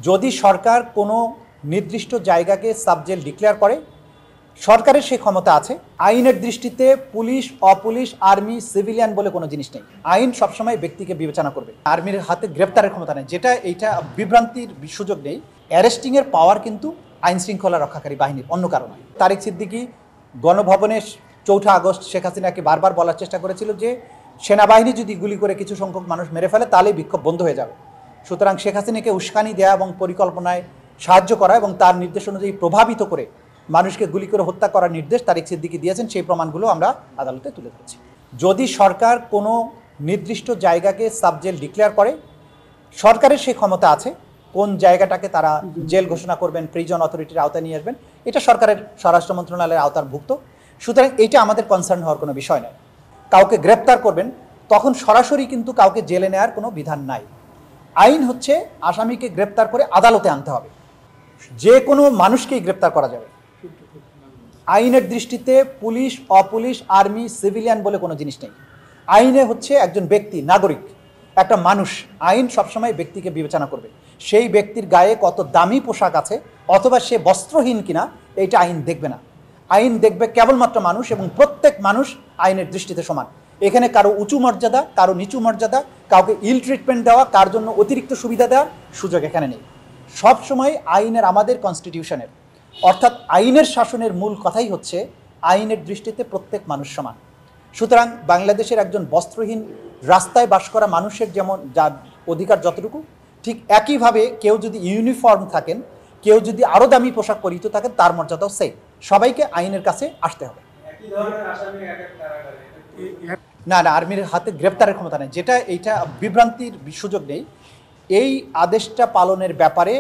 যদি সরকার কোনো নির্দিষ্ট জায়গাকে সাবজেল ডিক্লেয়ার করে, সরকারের সেই ক্ষমতা আছে। আইনের দৃষ্টিতে পুলিশ, অপুলিশ, আর্মি, সিভিলিয়ান বলে কোনো জিনিস নেই। আইন সবসময় ব্যক্তিকে বিবেচনা করবে। আর্মির হাতে গ্রেপ্তারের ক্ষমতা নেই, যেটা এইটা বিভ্রান্তির সুযোগ নেই। অ্যারেস্টিংয়ের পাওয়ার কিন্তু আইন শৃঙ্খলা রক্ষাকারী বাহিনীর, অন্য কারণে। তারেক সিদ্দিকী গণভবনে 4 আগস্ট শেখ হাসিনাকে বারবার বলার চেষ্টা করেছিল যে সেনাবাহিনী যদি গুলি করে কিছু সংখ্যক মানুষ মেরে ফেলে তাহলেই বিক্ষোভ বন্ধ হয়ে যাবে। সুতরাং শেখ হাসিনাকে উস্কানি দেওয়া এবং পরিকল্পনায় সাহায্য করা এবং তার নির্দেশ অনুযায়ী প্রভাবিত করে মানুষকে গুলি করে হত্যা করার নির্দেশ তারেক সিদ্দিকী দিয়েছেন। সেই প্রমাণগুলো আমরা আদালতে তুলে ধরেছি। যদি সরকার কোনো নির্দিষ্ট জায়গাকে সাবজেল ডিক্লেয়ার করে, সরকারের সেই ক্ষমতা আছে। কোন জায়গাটাকে তারা জেল ঘোষণা করবেন, প্রিজন অথরিটির আওতায় নিয়ে আসবেন, এটা সরকারের স্বরাষ্ট্র মন্ত্রণালয়ের আওতারভুক্ত। সুতরাং এটা আমাদের কনসার্ন হওয়ার কোনো বিষয় নয়। কাউকে গ্রেপ্তার করবেন তখন সরাসরি কিন্তু কাউকে জেলে নেওয়ার কোনো বিধান নাই। আইন হচ্ছে আসামিকে গ্রেপ্তার করে আদালতে আনতে হবে। যে কোনো মানুষকেই গ্রেপ্তার করা যাবে। আইনের দৃষ্টিতে পুলিশ, অপুলিশ, আর্মি, সিভিলিয়ান বলে কোনো জিনিস নেই। আইনে হচ্ছে একজন ব্যক্তি, নাগরিক, একটা মানুষ। আইন সবসময় ব্যক্তিকে বিবেচনা করবে। সেই ব্যক্তির গায়ে কত দামি পোশাক আছে অথবা সে বস্ত্রহীন কিনা এইটা আইন দেখবে না। আইন দেখবে কেবলমাত্র মানুষ, এবং প্রত্যেক মানুষ আইনের দৃষ্টিতে সমান। এখানে কারো উঁচু মর্যাদা, কারো নিচু মর্যাদা, কাউকে ইল ট্রিটমেন্ট দেওয়া, কার জন্য অতিরিক্ত সুবিধা দেওয়ার সুযোগ এখানে নেই। সবসময় আইনের, আমাদের কনস্টিটিউশনের অর্থাৎ আইনের শাসনের মূল কথাই হচ্ছে আইনের দৃষ্টিতে প্রত্যেক মানুষ সমান। সুতরাং বাংলাদেশের একজন বস্ত্রহীন রাস্তায় বাস করা মানুষের যেমন যার অধিকার যতটুকু, ঠিক একইভাবে কেউ যদি ইউনিফর্ম থাকেন, কেউ যদি আরও দামি পোশাক পরিহিত থাকেন, তার মর্যাদাও সেই। সবাইকে আইনের কাছে আসতে হবে। না, আর্মির হাতে গ্রেপ্তারের ক্ষমতা নেই, যেটা এইটা বিভ্রান্তির সুযোগ নেই। এই আদেশটা পালনের ব্যাপারে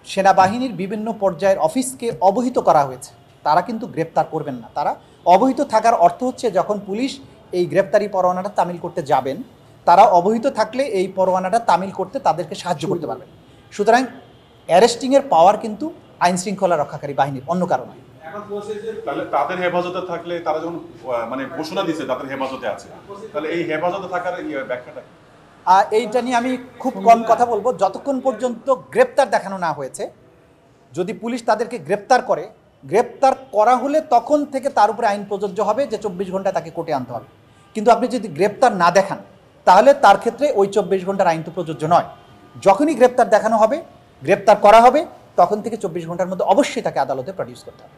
সেনাবাহিনীর বিভিন্ন পর্যায়ের অফিসকে অবহিত করা হয়েছে। তারা কিন্তু গ্রেপ্তার করবেন না। তারা অবহিত থাকার অর্থ হচ্ছে যখন পুলিশ এই গ্রেপ্তারি পরোয়ানাটা তামিল করতে যাবেন, তারা অবহিত থাকলে এই পরোয়ানাটা তামিল করতে তাদেরকে সাহায্য করতে পারবেন। সুতরাং অ্যারেস্টিংয়ের পাওয়ার কিন্তু আইন শৃঙ্খলা রক্ষাকারী বাহিনীর, অন্য কারণে। তাহলে তাদের হেফাজতে থাকলে, তারা যখন মানে ঘোষণা দিয়েছে তাদের হেফাজতে আছে, তাহলে এই হেফাজতে থাকার ব্যাখ্যাটা? এইটা নিয়ে আমি খুব কম কথা বলবো। যতক্ষণ পর্যন্ত গ্রেপ্তার দেখানো না হয়েছে, যদি পুলিশ তাদেরকে গ্রেপ্তার করে, গ্রেপ্তার করা হলে তখন থেকে তার উপরে আইন প্রযোজ্য হবে যে 24 ঘন্টায় তাকে কোর্টে আনতে হবে। কিন্তু আপনি যদি গ্রেপ্তার না দেখান, তাহলে তার ক্ষেত্রে ওই 24 ঘন্টার আইন তো প্রযোজ্য নয়। যখনই গ্রেপ্তার দেখানো হবে, গ্রেপ্তার করা হবে, তখন থেকে 24 ঘন্টার মধ্যে অবশ্যই তাকে আদালতে প্রডিউস করতে হবে।